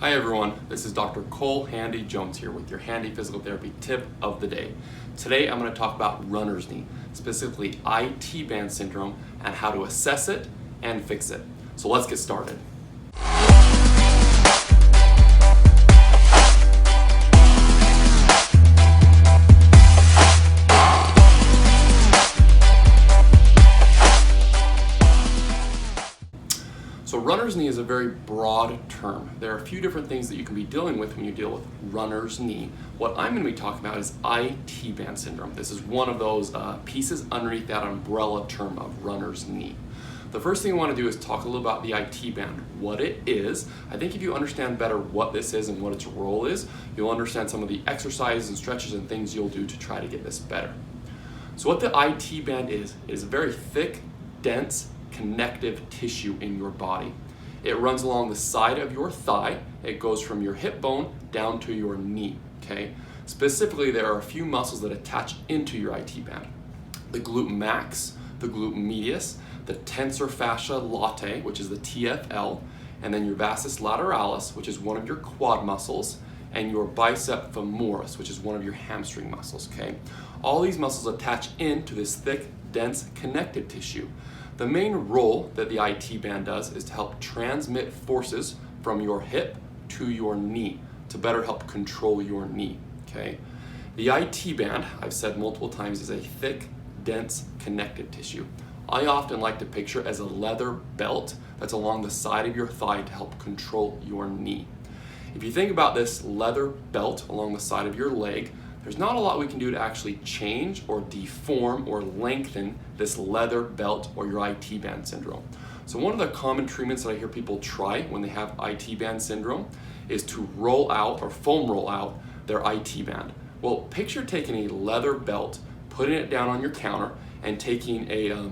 Hi everyone, this is Dr. Cole Handy Jones here with your handy physical therapy tip of the day. Today I'm going to talk about runner's knee, specifically IT band syndrome, and how to assess it and fix it. So let's get started. So runner's knee is a very broad term. There are a few different things that you can be dealing with when you deal with runner's knee. What I'm going to be talking about is IT band syndrome. This is one of those pieces underneath that umbrella term of runner's knee. The first thing I want to do is talk a little about the IT band, what it is. I think if you understand better what this is and what its role is, you'll understand some of the exercises and stretches and things you'll do to try to get this better. So what the IT band is a very thick, dense, connective tissue in your body. It runs along the side of your thigh. It goes from your hip bone down to your knee, okay? Specifically, there are a few muscles that attach into your IT band. The glute max, the glute medius, the tensor fascia latae, which is the TFL, and then your vastus lateralis, which is one of your quad muscles, and your bicep femoris, which is one of your hamstring muscles, okay? All these muscles attach into this thick, dense connective tissue. The main role that the IT band does is to help transmit forces from your hip to your knee to better help control your knee, okay? The IT band, I've said multiple times, is a thick, dense connective tissue. I often like to picture it as a leather belt that's along the side of your thigh to help control your knee. If you think about this leather belt along the side of your leg, there's not a lot we can do to actually change or deform or lengthen this leather belt or your IT band syndrome. So one of the common treatments that I hear people try when they have IT band syndrome is to roll out or foam roll out their IT band. Well, picture taking a leather belt, putting it down on your counter, and taking a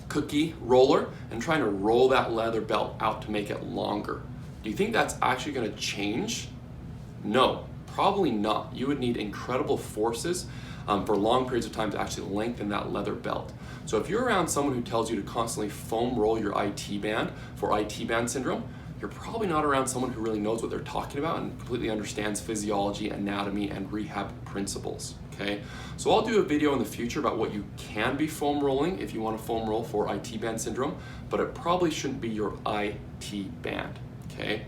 cookie roller and trying to roll that leather belt out to make it longer. Do you think that's actually going to change? No. Probably not. You would need incredible forces for long periods of time to actually lengthen that leather belt. So if you're around someone who tells you to constantly foam roll your IT band for IT band syndrome, you're probably not around someone who really knows what they're talking about and completely understands physiology, anatomy, and rehab principles, okay? So I'll do a video in the future about what you can be foam rolling if you want to foam roll for IT band syndrome, but it probably shouldn't be your IT band, okay?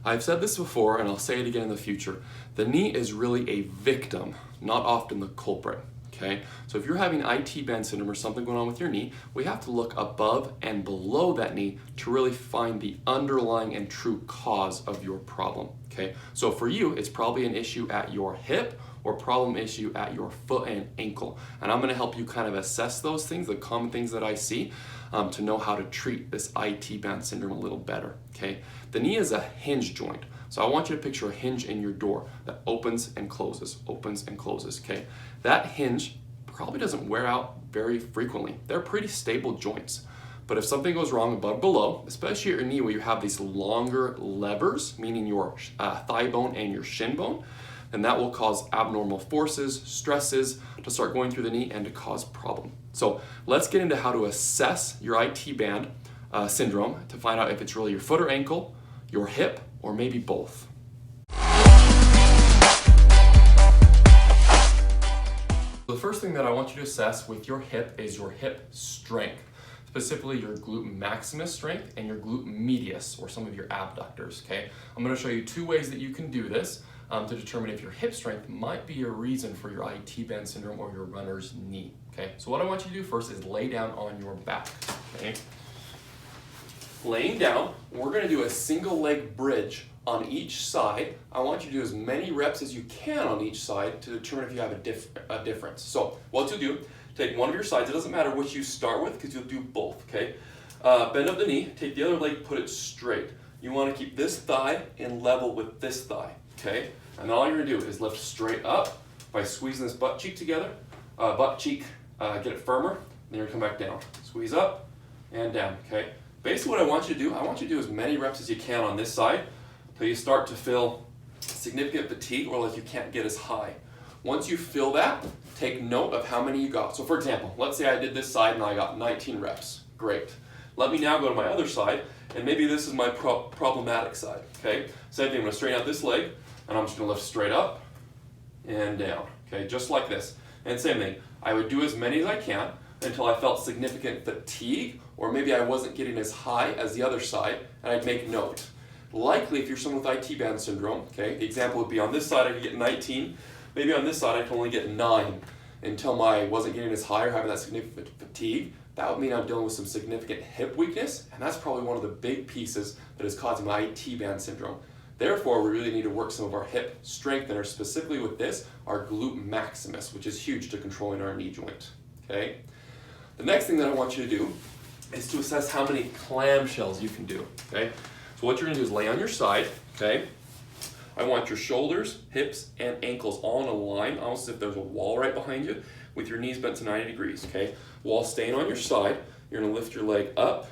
I've said this before, and I'll say it again in the future. The knee is really a victim, not often the culprit, okay? So if you're having IT band syndrome or something going on with your knee, we have to look above and below that knee to really find the underlying and true cause of your problem, okay? So for you, it's probably an issue at your hip or problem issue at your foot and ankle. And I'm gonna help you kind of assess those things, the common things that I see, to know how to treat this IT band syndrome a little better, okay? The knee is a hinge joint. So I want you to picture a hinge in your door that opens and closes, okay? That hinge probably doesn't wear out very frequently. They're pretty stable joints. But if something goes wrong above below, especially at your knee where you have these longer levers, meaning your thigh bone and your shin bone, then that will cause abnormal forces, stresses to start going through the knee and to cause problem. So let's get into how to assess your IT band syndrome to find out if it's really your foot or ankle, your hip, or maybe both. The first thing that I want you to assess with your hip is your hip strength, specifically your glute maximus strength and your glute medius, or some of your abductors, okay? I'm gonna show you two ways that you can do this to determine if your hip strength might be a reason for your IT band syndrome or your runner's knee, okay? So what I want you to do first is lay down on your back, okay? Laying down, we're gonna do a single leg bridge on each side. I want you to do as many reps as you can on each side to determine if you have a difference. So what you'll do, take one of your sides, it doesn't matter which you start with because you'll do both, okay? Bend up the knee, take the other leg, put it straight. You wanna keep this thigh in level with this thigh, okay? And then all you're gonna do is lift straight up by squeezing this butt cheek together, get it firmer, and then you're gonna come back down. Squeeze up and down, okay? Basically what I want you to do as many reps as you can on this side until you start to feel significant fatigue or like you can't get as high. Once you feel that, take note of how many you got. So for example, let's say I did this side and I got 19 reps. Great. Let me now go to my other side and maybe this is my problematic side, okay? Same thing, I'm gonna straighten out this leg, and I'm just gonna lift straight up and down, okay, just like this. And same thing, I would do as many as I can until I felt significant fatigue, or maybe I wasn't getting as high as the other side, and I'd make note. Likely, if you're someone with IT band syndrome, okay, the example would be on this side I could get 19, maybe on this side I can only get 9 until I wasn't getting as high or having that significant fatigue. That would mean I'm dealing with some significant hip weakness, and that's probably one of the big pieces that is causing my IT band syndrome. Therefore, we really need to work some of our hip strengtheners, specifically with this, our glute maximus, which is huge to controlling our knee joint, okay? The next thing that I want you to do is to assess how many clamshells you can do, okay? So what you're gonna do is lay on your side, okay? I want your shoulders, hips, and ankles all in a line, almost as if there's a wall right behind you, with your knees bent to 90 degrees, okay? While staying on your side, you're gonna lift your leg up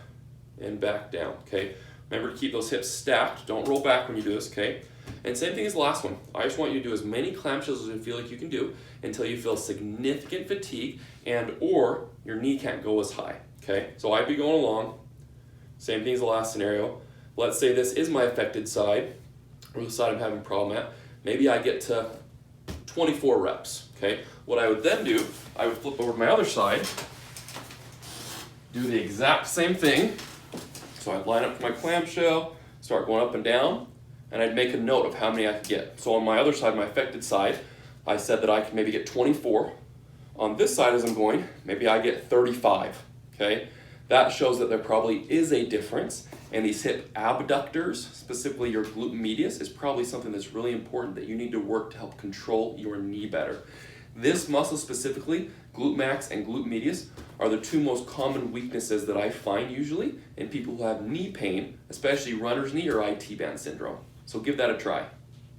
and back down, okay? Remember to keep those hips stacked. Don't roll back when you do this, okay? And same thing as the last one. I just want you to do as many clamshells as you feel like you can do until you feel significant fatigue and or your knee can't go as high, okay? So I'd be going along. Same thing as the last scenario. Let's say this is my affected side, or the side I'm having a problem at. Maybe I get to 24 reps, okay? What I would then do, I would flip over to my other side, do the exact same thing. So I'd line up for my clamshell, start going up and down, and I'd make a note of how many I could get. So on my other side, my affected side, I said that I could maybe get 24. On this side as I'm going, maybe I get 35, okay? That shows that there probably is a difference, and these hip abductors, specifically your glute medius, is probably something that's really important that you need to work to help control your knee better. This muscle specifically, glute max and glute medius, are the two most common weaknesses that I find usually in people who have knee pain, especially runner's knee or IT band syndrome. So give that a try.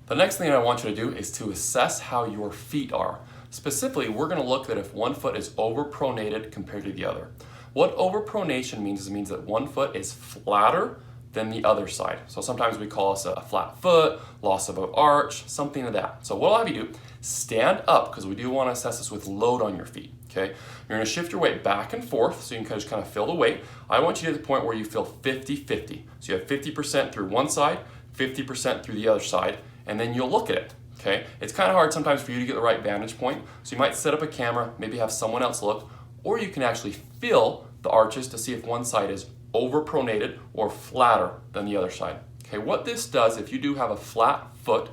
The next thing I want you to do is to assess how your feet are. Specifically, we're going to look at if one foot is overpronated compared to the other. What overpronation means is it means that one foot is flatter than the other side. So sometimes we call this a flat foot, loss of an arch, something like that. So what I'll have you do, stand up, because we do want to assess this with load on your feet, okay? You're going to shift your weight back and forth so you can just kind of feel the weight. I want you to the point where you feel 50-50. So you have 50% through one side, 50% through the other side, and then you'll look at it, okay? It's kind of hard sometimes for you to get the right vantage point, so you might set up a camera, maybe have someone else look, or you can actually feel the arches to see if one side is overpronated or flatter than the other side. Okay, what this does, if you do have a flat foot,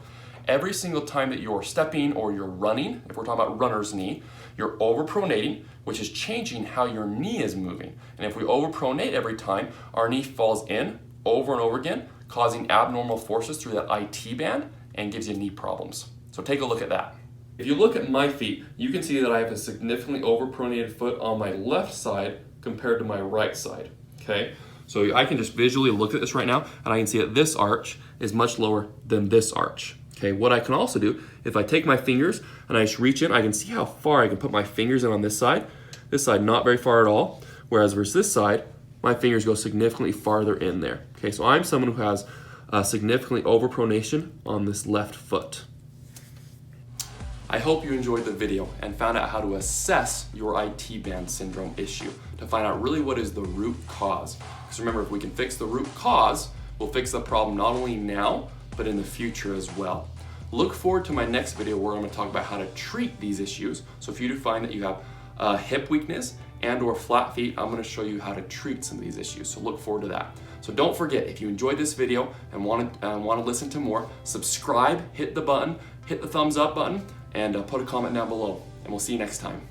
every single time that you're stepping or you're running, if we're talking about runner's knee, you're overpronating, which is changing how your knee is moving. And if we overpronate every time, our knee falls in over and over again, causing abnormal forces through that IT band and gives you knee problems. So take a look at that. If you look at my feet, you can see that I have a significantly overpronated foot on my left side compared to my right side, okay? So I can just visually look at this right now, and I can see that this arch is much lower than this arch, okay? What I can also do, if I take my fingers and I just reach in, I can see how far I can put my fingers in on this side not very far at all, whereas versus this side, my fingers go significantly farther in there, okay? So I'm someone who has significantly overpronation on this left foot. I hope you enjoyed the video and found out how to assess your IT band syndrome issue to find out really what is the root cause. Because remember, if we can fix the root cause, we'll fix the problem not only now, but in the future as well. Look forward to my next video where I'm going to talk about how to treat these issues. So if you do find that you have hip weakness and or flat feet, I'm going to show you how to treat some of these issues. So look forward to that. So don't forget, if you enjoyed this video and want to listen to more, subscribe, hit the button, hit the thumbs up button, and put a comment down below. And we'll see you next time.